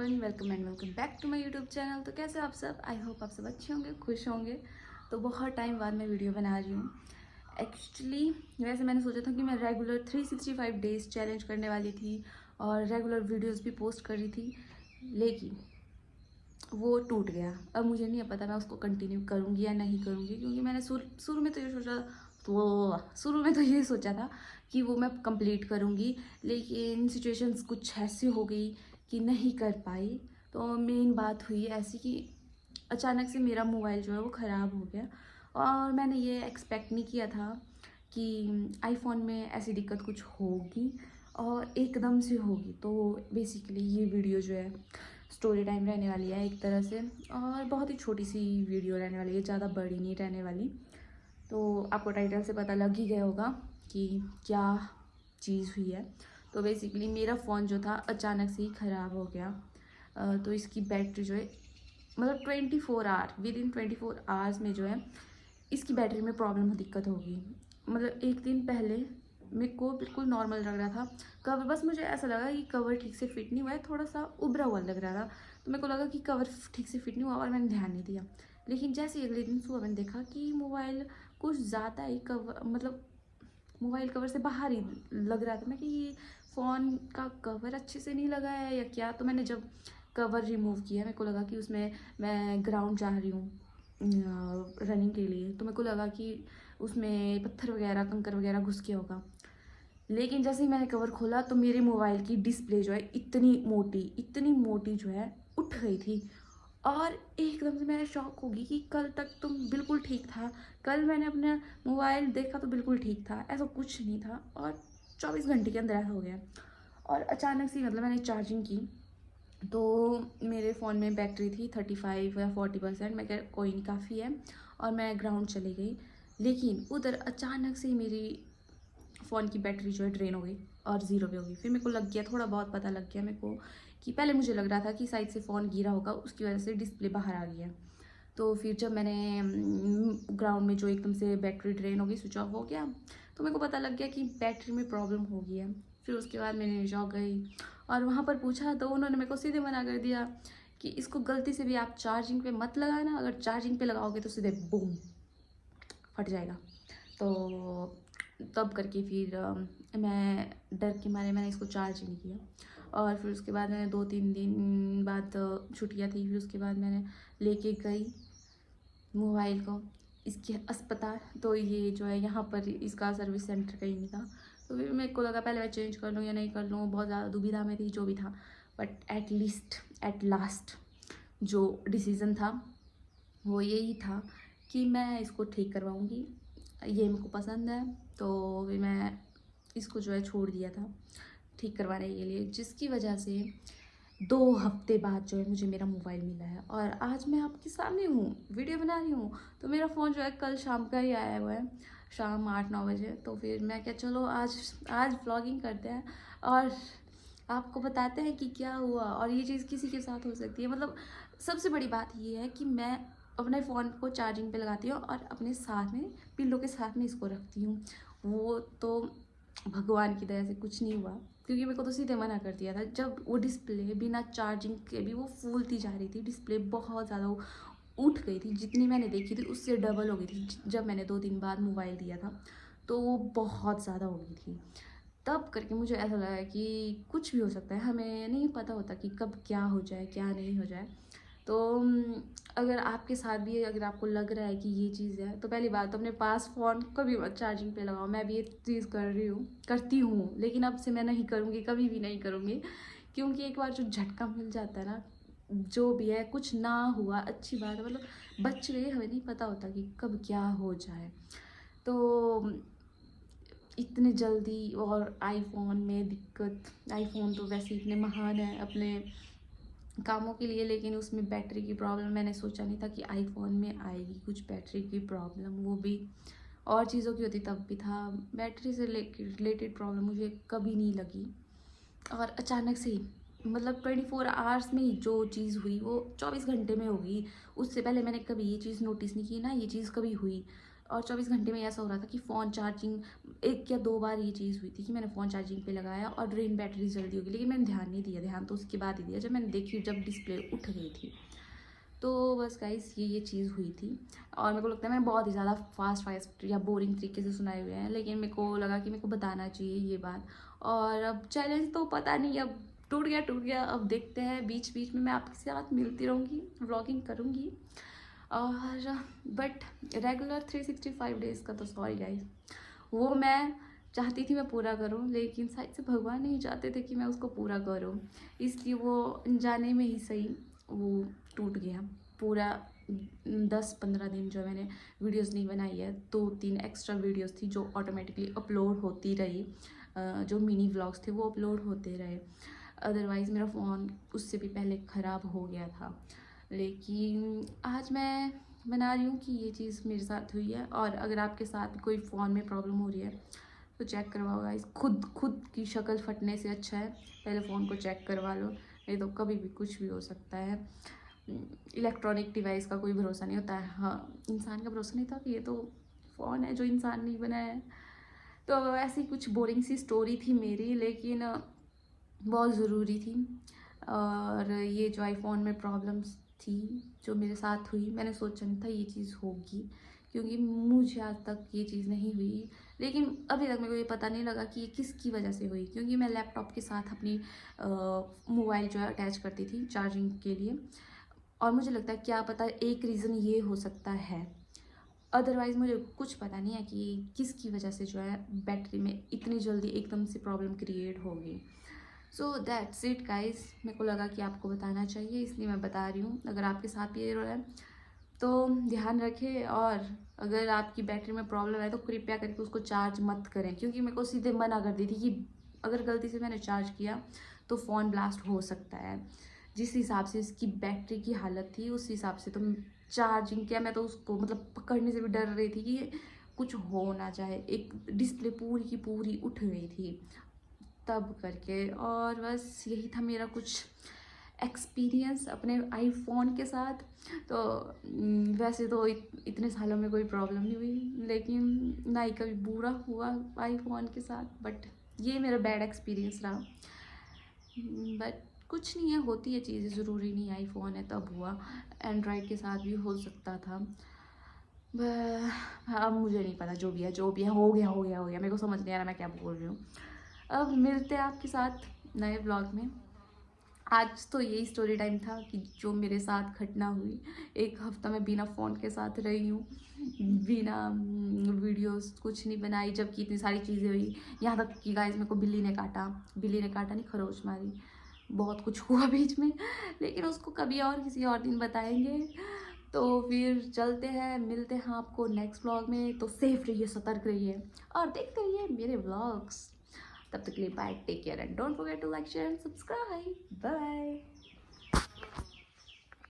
Everyone, welcome and welcome back to my YouTube channel. तो कैसे आप सब? आई होप आप सब अच्छे होंगे, खुश होंगे। तो बहुत टाइम बाद मैं वीडियो बना रही हूँ। एक्चुअली वैसे मैंने सोचा था कि मैं रेगुलर 365 डेज़ चैलेंज करने वाली थी और रेगुलर वीडियोस भी पोस्ट कर रही थी, लेकिन वो टूट गया। अब मुझे नहीं पता मैं उसको कंटिन्यू करूँगी या नहीं करूँगी, क्योंकि मैंने शुरू में तो ये सोचा, था कि वो मैं कंप्लीट करूँगी, लेकिन सिचुएशंस कुछ ऐसी हो गई कि नहीं कर पाई। तो मेन बात हुई ऐसी कि अचानक से मेरा मोबाइल जो है वो ख़राब हो गया और मैंने ये एक्सपेक्ट नहीं किया था कि आईफोन में ऐसी दिक्कत कुछ होगी और एकदम से होगी। तो बेसिकली ये वीडियो जो है स्टोरी टाइम रहने वाली है एक तरह से, और बहुत ही छोटी सी वीडियो रहने वाली है, ज़्यादा बड़ी नहीं रहने वाली। तो आपको टाइटल से पता लग ही गया होगा कि क्या चीज़ हुई है। तो बेसिकली मेरा फ़ोन जो था अचानक से ही ख़राब हो गया। तो इसकी बैटरी जो है मतलब 24 आवर्स में जो है इसकी बैटरी में प्रॉब्लम दिक्कत होगी। मतलब एक दिन पहले मेरे को बिल्कुल नॉर्मल लग रहा था कवर, बस मुझे ऐसा लगा कि कवर ठीक से फिट नहीं हुआ है, थोड़ा सा उभरा हुआ लग रहा था। तो मेरे को लगा कि कवर ठीक से फिट नहीं हुआ और मैंने ध्यान नहीं दिया। लेकिन जैसे अगले दिन सुबह मैंने देखा कि मोबाइल कुछ ज़्यादा ही कवर, मतलब मोबाइल कवर से बाहर ही लग रहा था। मैं कि ये फ़ोन का कवर अच्छे से नहीं लगा है या क्या। तो मैंने जब कवर रिमूव किया, मेरे को लगा कि उसमें मैं ग्राउंड जा रही हूँ रनिंग के लिए, तो मेरे को लगा कि उसमें पत्थर वगैरह कंकर वगैरह घुस गया होगा। लेकिन जैसे ही मैंने कवर खोला तो मेरे मोबाइल की डिस्प्ले जो है इतनी मोटी जो है उठ गई थी। और एकदम से मैं शॉक होगी कि कल तक तो बिल्कुल ठीक था, कल मैंने अपना मोबाइल देखा तो बिल्कुल ठीक था, ऐसा कुछ नहीं था, और 24 घंटे के अंदर ऐसा हो गया। और अचानक से मतलब मैंने चार्जिंग की तो मेरे फ़ोन में बैटरी थी 35 या 40%। मैं कह कोई नहीं, काफ़ी है, और मैं ग्राउंड चली गई। लेकिन उधर अचानक से मेरी फ़ोन की बैटरी जो है ड्रेन हो गई और ज़ीरो पे हो गई। फिर मेरे को लग गया, थोड़ा बहुत पता लग गया मेरे को कि पहले मुझे लग रहा था कि साइड से फ़ोन गिरा होगा, उसकी वजह से डिस्प्ले बाहर आ गया। तो फिर जब मैंने ग्राउंड में जो एकदम से बैटरी ड्रेन हो गई, स्विच ऑफ हो गया, तो मेरे को पता लग गया कि बैटरी में प्रॉब्लम हो गई है। फिर उसके बाद मैंने शॉप गई और वहाँ पर पूछा तो उन्होंने मेरे को सीधे मना कर दिया कि इसको गलती से भी आप चार्जिंग पे मत लगाना, अगर चार्जिंग पे लगाओगे तो सीधे बूम फट जाएगा। तो तब करके फिर मैं डर के मारे मैंने इसको चार्ज ही नहीं किया। और फिर उसके बाद मैंने 2-3 दिन बाद छुट्टियाँ थी, फिर उसके बाद मैंने लेके गई मोबाइल को इसके अस्पताल। तो ये जो है यहाँ पर इसका सर्विस सेंटर कहीं नहीं था। तो फिर मेरे को लगा पहले मैं चेंज कर लूँ या नहीं कर लूँ, बहुत ज़्यादा दुविधा में थी, जो भी था। बट एट लास्ट जो डिसीज़न था वो यही था कि मैं इसको ठीक करवाऊँगी, ये मेरे को पसंद है। तो फिर मैं इसको जो है छोड़ दिया था ठीक करवाने के लिए, जिसकी वजह से 2 हफ्ते बाद जो है मुझे मेरा मोबाइल मिला है और आज मैं आपके सामने हूँ, वीडियो बना रही हूँ। तो मेरा फ़ोन जो है कल शाम का ही आया हुआ है, शाम 8-9 बजे। तो फिर मैं क्या, चलो आज आज व्लॉगिंग करते हैं और आपको बताते हैं कि क्या हुआ। और ये चीज़ किसी के साथ हो सकती है। मतलब सबसे बड़ी बात ये है कि मैं अपने फ़ोन को चार्जिंग पे लगाती हूँ और अपने साथ में पिल्लो के साथ में इसको रखती हूँ। वो तो भगवान की दया से कुछ नहीं हुआ, क्योंकि मेरे को तो सीधे मना कर दिया था। जब वो डिस्प्ले बिना चार्जिंग के भी वो फूलती जा रही थी, डिस्प्ले बहुत ज़्यादा उठ गई थी, जितनी मैंने देखी थी उससे डबल हो गई थी। जब मैंने 2 दिन बाद मोबाइल दिया था तो वो बहुत ज़्यादा हो गई थी। तब करके मुझे ऐसा लगा कि कुछ भी हो सकता है, हमें नहीं पता होता कि कब क्या हो जाए क्या नहीं हो जाए। तो अगर आपके साथ भी अगर आपको लग रहा है कि ये चीज़ है, तो पहली बात तो अपने पास फ़ोन कभी मत चार्जिंग पे लगाओ। मैं भी ये चीज़ करती हूँ, लेकिन अब से मैं नहीं करूँगी, कभी भी नहीं करूँगी। क्योंकि एक बार जो झटका मिल जाता है ना, जो भी है कुछ ना हुआ अच्छी बात है, मतलब बच गए, हमें नहीं पता होता कि कब क्या हो जाए। तो इतने जल्दी, और आईफोन में दिक्कत, आईफोन तो वैसे इतने महान है अपने कामों के लिए, लेकिन उसमें बैटरी की प्रॉब्लम मैंने सोचा नहीं था कि आईफोन में आएगी कुछ बैटरी की प्रॉब्लम। वो भी और चीज़ों की होती तब भी था, बैटरी से रिलेटेड प्रॉब्लम मुझे कभी नहीं लगी। और अचानक से ही मतलब 24 आवर्स में ही जो चीज़ हुई वो 24 घंटे में होगी। उससे पहले मैंने कभी ये चीज़ नोटिस नहीं की, ना ये चीज़ कभी हुई। और 24 घंटे में ऐसा हो रहा था कि फ़ोन चार्जिंग 1 या 2 बार ये चीज़ हुई थी कि मैंने फ़ोन चार्जिंग पे लगाया और ड्रेन बैटरी जल्दी हो गई, लेकिन मैंने ध्यान नहीं दिया। ध्यान तो उसके बाद ही दिया जब मैंने देखी, जब डिस्प्ले उठ गई थी। तो बस गाइस ये चीज़ हुई थी और मेरे को लगता है मैंने बहुत ही ज़्यादा फास्ट या बोरिंग तरीके से सुनाए हुए हैं, लेकिन मेरे को लगा कि मेरे को बताना चाहिए ये बात। और अब चैलेंज तो पता नहीं, अब टूट गया। अब देखते हैं, बीच बीच में मैं आपके साथ मिलती रहूँगी, व्लॉगिंग करूँगी। और बट रेगुलर 365 डेज़ का तो सॉरी गाइस, वो मैं चाहती थी मैं पूरा करूं, लेकिन शायद से भगवान नहीं चाहते थे कि मैं उसको पूरा करूं, इसलिए वो अनजाने में ही सही वो टूट गया। पूरा 10-15 दिन जो मैंने वीडियोस नहीं बनाई है, 2-3 एक्स्ट्रा वीडियोस थी जो ऑटोमेटिकली अपलोड होती रही, जो मिनी व्लॉग्स थे वो अपलोड होते रहे। अदरवाइज़ मेरा फ़ोन उससे भी पहले ख़राब हो गया था। लेकिन आज मैं बना रही हूँ कि ये चीज़ मेरे साथ हुई है, और अगर आपके साथ कोई फ़ोन में प्रॉब्लम हो रही है तो चेक करवाओ गाइस। खुद की शक्ल फटने से अच्छा है पहले फ़ोन को चेक करवा लो, नहीं तो कभी भी कुछ भी हो सकता है। इलेक्ट्रॉनिक डिवाइस का कोई भरोसा नहीं होता है। हाँ, इंसान का भरोसा नहीं था कि ये तो फ़ोन है जो इंसान नहीं बनाया है। तो ऐसी कुछ बोरिंग सी स्टोरी थी मेरी, लेकिन बहुत ज़रूरी थी। और ये जो आईफोन में प्रॉब्लम्स थी जो मेरे साथ हुई, मैंने सोचा नहीं था ये चीज़ होगी, क्योंकि मुझे आज तक ये चीज़ नहीं हुई। लेकिन अभी तक मेरे को ये पता नहीं लगा कि ये किसकी वजह से हुई, क्योंकि मैं लैपटॉप के साथ अपनी मोबाइल जो है अटैच करती थी चार्जिंग के लिए, और मुझे लगता है क्या पता एक रीज़न ये हो सकता है। अदरवाइज़ मुझे कुछ पता नहीं है कि किसकी वजह से जो है बैटरी में इतनी जल्दी एकदम से प्रॉब्लम क्रिएट होगी। सो दैट्स इट गाइस, मेरे को लगा कि आपको बताना चाहिए, इसलिए मैं बता रही हूँ। अगर आपके साथ ये हो रहा है तो ध्यान रखें, और अगर आपकी बैटरी में प्रॉब्लम है तो कृपया करके उसको चार्ज मत करें, क्योंकि मेरे को सीधे मना कर दी थी कि अगर गलती से मैंने चार्ज किया तो फ़ोन ब्लास्ट हो सकता है। जिस हिसाब से इसकी बैटरी की हालत थी उस हिसाब से तो चार्जिंग क्या, मैं तो उसको मतलब पकड़ने से भी डर रही थी कि कुछ हो ना जाए। एक डिस्प्ले पूरी की पूरी उठ गई थी तब करके। और बस यही था मेरा कुछ एक्सपीरियंस अपने आईफोन के साथ। तो वैसे तो इतने सालों में कोई प्रॉब्लम नहीं हुई, लेकिन ना ही कभी बुरा हुआ आईफोन के साथ, बट ये मेरा बैड एक्सपीरियंस रहा। बट कुछ नहीं है, होती है चीज़ें, ज़रूरी नहीं आईफोन है तब हुआ, एंड्रॉयड के साथ भी हो सकता था। अब मुझे नहीं पता, जो भी है हो गया। मेरे को समझ नहीं आ रहा मैं क्या बोल रही हूँ। अब मिलते हैं आपके साथ नए व्लॉग में। आज तो यही स्टोरी टाइम था कि जो मेरे साथ घटना हुई। 1 हफ्ता मैं बिना फ़ोन के साथ रही हूँ, बिना वीडियोस कुछ नहीं बनाई, जबकि इतनी सारी चीज़ें हुई। यहाँ तक कि गाइस मेरे को बिल्ली ने काटा नहीं, खरोच मारी। बहुत कुछ हुआ बीच में, लेकिन उसको कभी और किसी और दिन बताएंगे। तो फिर चलते हैं, मिलते हैं आपको नेक्स्ट व्लॉग में। तो सेफ रहिए, सतर्क रहिए और देखते रहिए मेरे व्लॉग्स। तब तक के लिए bye, take care and don't forget to like, share and subscribe. Bye.